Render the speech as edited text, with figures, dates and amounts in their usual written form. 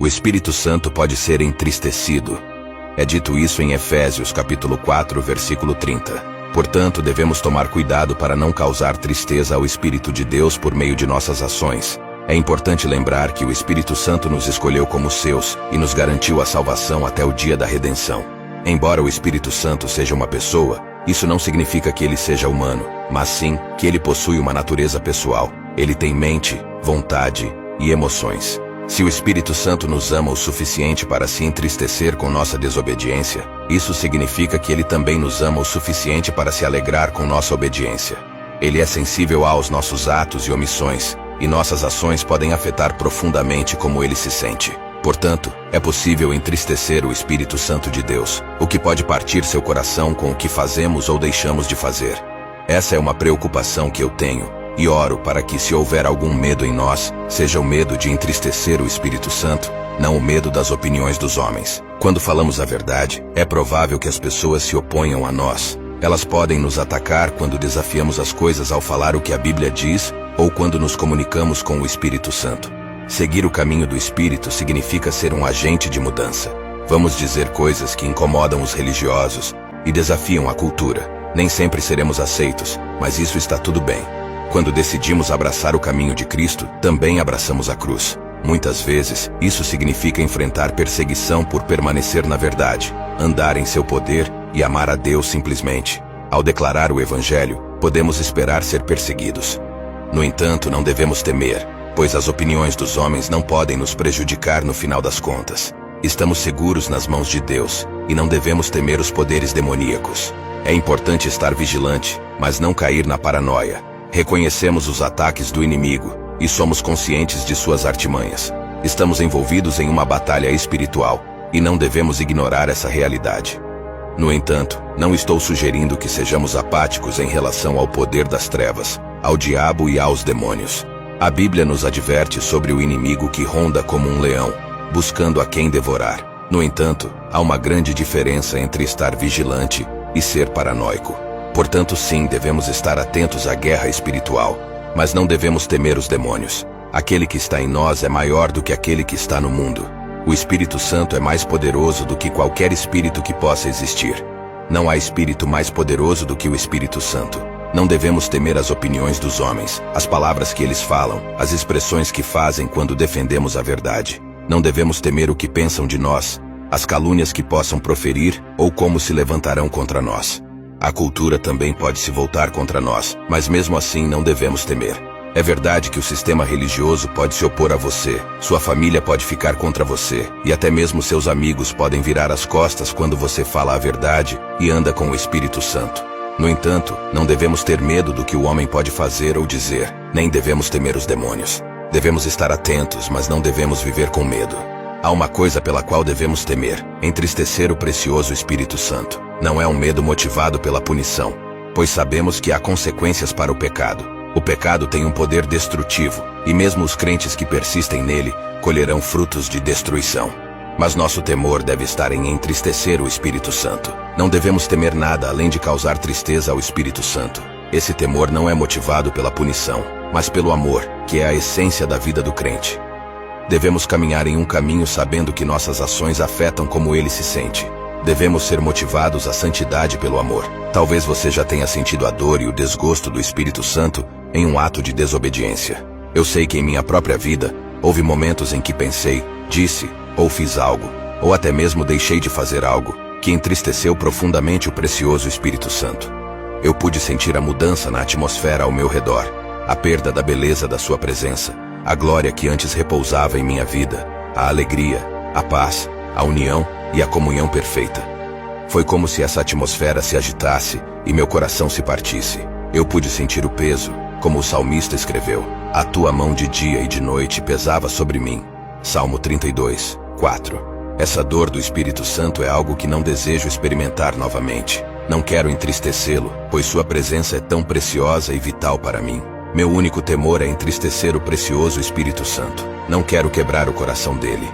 O Espírito Santo pode ser entristecido. É dito isso em Efésios capítulo 4, versículo 30. Portanto, devemos tomar cuidado para não causar tristeza ao Espírito de Deus por meio de nossas ações. É importante lembrar que o Espírito Santo nos escolheu como seus e nos garantiu a salvação até o dia da redenção. Embora o Espírito Santo seja uma pessoa, isso não significa que ele seja humano, mas sim que ele possui uma natureza pessoal. Ele tem mente, vontade e emoções. Se o Espírito Santo nos ama o suficiente para se entristecer com nossa desobediência, isso significa que ele também nos ama o suficiente para se alegrar com nossa obediência. Ele é sensível aos nossos atos e omissões, e nossas ações podem afetar profundamente como ele se sente. Portanto, é possível entristecer o Espírito Santo de Deus, o que pode partir seu coração com o que fazemos ou deixamos de fazer. Essa é uma preocupação que eu tenho, e oro para que, se houver algum medo em nós, seja o medo de entristecer o Espírito Santo, não o medo das opiniões dos homens. Quando falamos a verdade, é provável que as pessoas se oponham a nós. Elas podem nos atacar quando desafiamos as coisas ao falar o que a Bíblia diz, ou quando nos comunicamos com o Espírito Santo. Seguir o caminho do Espírito significa ser um agente de mudança. Vamos dizer coisas que incomodam os religiosos e desafiam a cultura. Nem sempre seremos aceitos, mas isso está tudo bem. Quando decidimos abraçar o caminho de Cristo, também abraçamos a cruz. Muitas vezes, isso significa enfrentar perseguição por permanecer na verdade, andar em seu poder e amar a Deus simplesmente. Ao declarar o Evangelho, podemos esperar ser perseguidos. No entanto, não devemos temer, pois as opiniões dos homens não podem nos prejudicar no final das contas. Estamos seguros nas mãos de Deus, e não devemos temer os poderes demoníacos. É importante estar vigilante, mas não cair na paranoia. Reconhecemos os ataques do inimigo, e somos conscientes de suas artimanhas. Estamos envolvidos em uma batalha espiritual, e não devemos ignorar essa realidade. No entanto, não estou sugerindo que sejamos apáticos em relação ao poder das trevas, ao diabo e aos demônios. A Bíblia nos adverte sobre o inimigo que ronda como um leão, buscando a quem devorar. No entanto, há uma grande diferença entre estar vigilante e ser paranoico. Portanto, sim, devemos estar atentos à guerra espiritual, mas não devemos temer os demônios. Aquele que está em nós é maior do que aquele que está no mundo. O Espírito Santo é mais poderoso do que qualquer espírito que possa existir. Não há espírito mais poderoso do que o Espírito Santo. Não devemos temer as opiniões dos homens, as palavras que eles falam, as expressões que fazem quando defendemos a verdade. Não devemos temer o que pensam de nós, as calúnias que possam proferir ou como se levantarão contra nós. A cultura também pode se voltar contra nós, mas mesmo assim não devemos temer. É verdade que o sistema religioso pode se opor a você, sua família pode ficar contra você, e até mesmo seus amigos podem virar as costas quando você fala a verdade e anda com o Espírito Santo. No entanto, não devemos ter medo do que o homem pode fazer ou dizer, nem devemos temer os demônios. Devemos estar atentos, mas não devemos viver com medo. Há uma coisa pela qual devemos temer: entristecer o precioso Espírito Santo. Não é um medo motivado pela punição, pois sabemos que há consequências para o pecado. O pecado tem um poder destrutivo, e mesmo os crentes que persistem nele colherão frutos de destruição. Mas nosso temor deve estar em entristecer o Espírito Santo. Não devemos temer nada além de causar tristeza ao Espírito Santo. Esse temor não é motivado pela punição, mas pelo amor, que é a essência da vida do crente. Devemos caminhar em um caminho sabendo que nossas ações afetam como ele se sente. Devemos ser motivados à santidade pelo amor. Talvez você já tenha sentido a dor e o desgosto do Espírito Santo em um ato de desobediência. Eu sei que em minha própria vida, houve momentos em que pensei, disse, ou fiz algo, ou até mesmo deixei de fazer algo, que entristeceu profundamente o precioso Espírito Santo. Eu pude sentir a mudança na atmosfera ao meu redor, a perda da beleza da sua presença, a glória que antes repousava em minha vida, a alegria, a paz, a união e a comunhão perfeita. Foi como se essa atmosfera se agitasse e meu coração se partisse. Eu pude sentir o peso, como o salmista escreveu: a tua mão de dia e de noite pesava sobre mim. Salmo 32, 4. Essa dor do Espírito Santo é algo que não desejo experimentar novamente. Não quero entristecê-lo, pois sua presença é tão preciosa e vital para mim. Meu único temor é entristecer o precioso Espírito Santo. Não quero quebrar o coração dele.